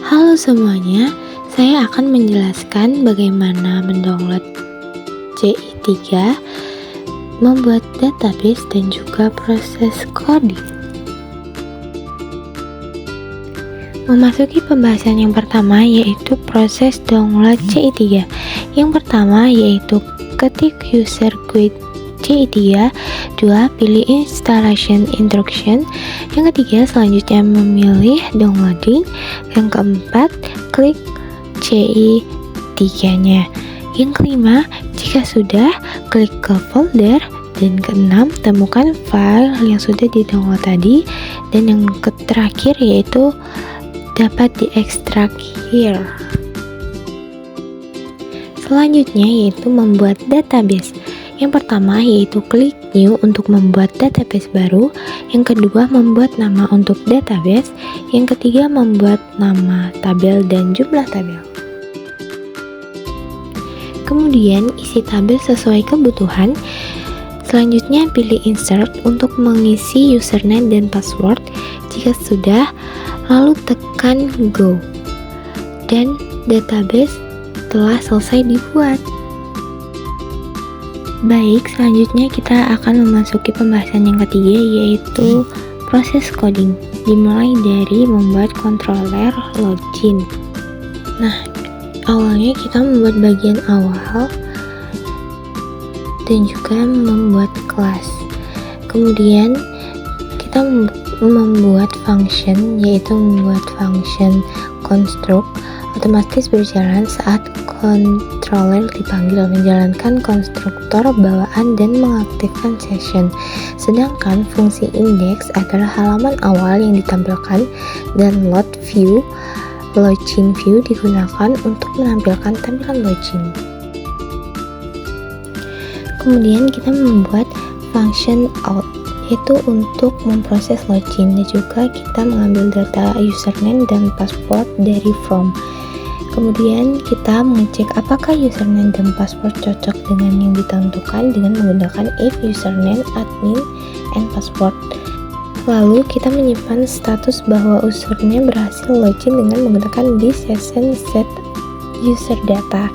Halo semuanya, saya akan menjelaskan bagaimana mendownload CI3, membuat database dan juga proses coding. Memasuki pembahasan yang pertama yaitu proses download CI3. Yang pertama yaitu ketik user guide CI3, 2. Pilih installation instruction, yang ketiga selanjutnya memilih downloading, yang keempat klik CI3 nya, yang kelima jika sudah klik ke folder, dan keenam temukan file yang sudah di-download tadi, dan yang terakhir yaitu dapat diekstrak here. Selanjutnya yaitu membuat database. Yang pertama yaitu klik new untuk membuat database baru, yang kedua membuat nama untuk database, yang ketiga membuat nama tabel dan jumlah tabel. Kemudian isi tabel sesuai kebutuhan. Selanjutnya pilih insert untuk mengisi username dan password. Jika sudah, lalu tekan go, dan database telah selesai dibuat. Baik, selanjutnya kita akan memasuki pembahasan yang ketiga yaitu proses coding, dimulai dari membuat controller login. Nah, awalnya kita membuat bagian awal dan juga membuat kelas. Kemudian kita membuat function, yaitu membuat function construct otomatis berjalan saat controller dipanggil, menjalankan konstruktor bawaan dan mengaktifkan session. Sedangkan fungsi index adalah halaman awal yang ditampilkan, dan load view, login view digunakan untuk menampilkan tampilan login. Kemudian kita membuat function out, yaitu untuk memproses login, dan juga kita mengambil data username dan password dari form. Kemudian kita mengecek apakah username dan password cocok dengan yang ditentukan dengan menggunakan if username admin and password. Lalu kita menyimpan status bahwa username berhasil login dengan menggunakan this session set user data.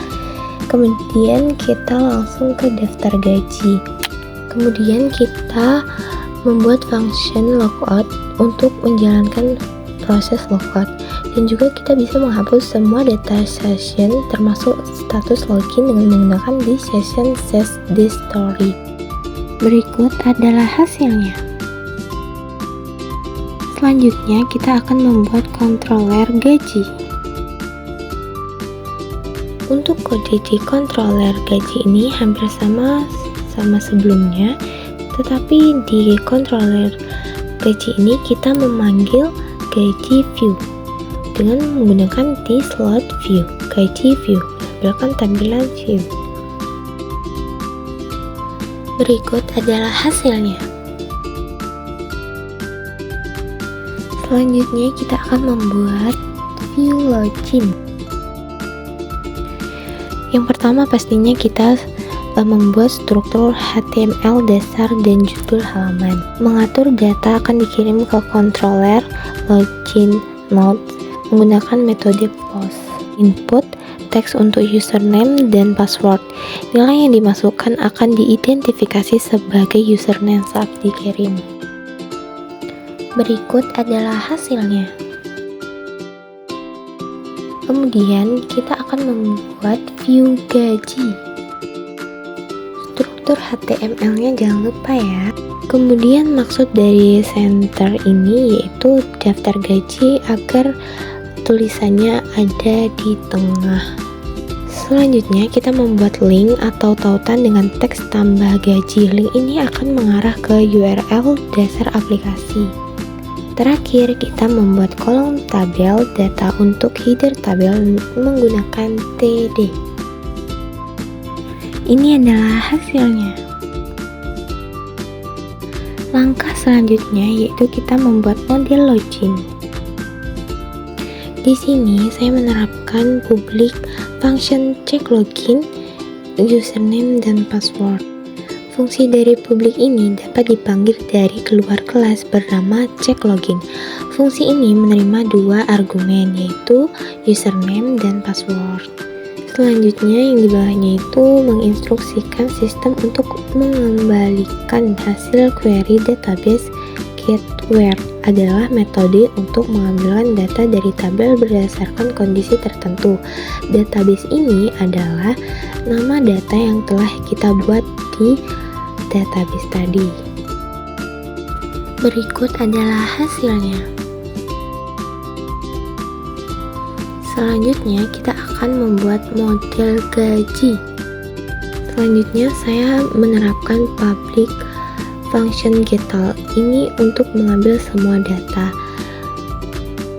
Kemudian kita langsung ke daftar gaji. Kemudian kita membuat function logout untuk menjalankan proses logout, dan juga kita bisa menghapus semua data session termasuk status login dengan menggunakan this session says this story. Berikut adalah hasilnya. Selanjutnya kita akan membuat controller gaji. Untuk kode di controller gaji ini hampir sama sebelumnya, tetapi di controller gaji ini kita memanggil gaji view dengan menggunakan this load view, gaji view, menampilkan tampilan view. Berikut adalah hasilnya. Selanjutnya kita akan membuat view login. Yang pertama pastinya kita membuat struktur HTML dasar dan judul halaman. Mengatur data akan dikirim ke controller login node menggunakan metode post. Input teks untuk username dan password. Nilai yang dimasukkan akan diidentifikasi sebagai username saat dikirim. Berikut adalah hasilnya. Kemudian kita akan membuat view gaji. Struktur HTML-nya jangan lupa ya. Kemudian maksud dari center ini yaitu daftar gaji agar tulisannya ada di tengah. Selanjutnya kita membuat link atau tautan dengan teks tambah gaji. Link ini akan mengarah ke URL dasar aplikasi. Terakhir kita membuat kolom tabel data untuk header tabel menggunakan TD. Ini adalah hasilnya. Langkah selanjutnya yaitu kita membuat model login. Di sini saya menerapkan public function check login, username dan password. Fungsi dari publik ini dapat dipanggil dari keluar kelas bernama check login. Fungsi ini menerima dua argumen, yaitu username dan password. Selanjutnya yang di bawahnya itu menginstruksikan sistem untuk mengembalikan hasil query database. GetWhere adalah metode untuk mengambil data dari tabel berdasarkan kondisi tertentu. Database ini adalah nama data yang telah kita buat di database tadi. Berikut adalah hasilnya. Selanjutnya kita akan membuat model gaji. Selanjutnya saya menerapkan public function getAll ini untuk mengambil semua data.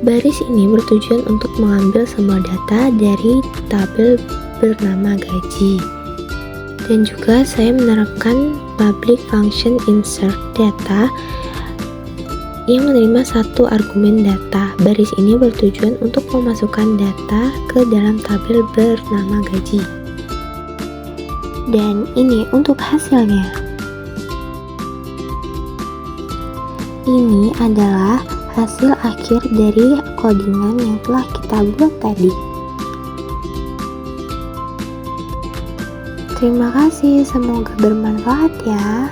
Baris ini bertujuan untuk mengambil semua data dari tabel bernama gaji. Dan juga saya menerapkan public function insert data yang menerima satu argumen data. Baris ini bertujuan untuk memasukkan data ke dalam tabel bernama gaji. Dan ini untuk hasilnya. Ini adalah hasil akhir dari codingan yang telah kita buat tadi. Terima kasih, semoga bermanfaat ya.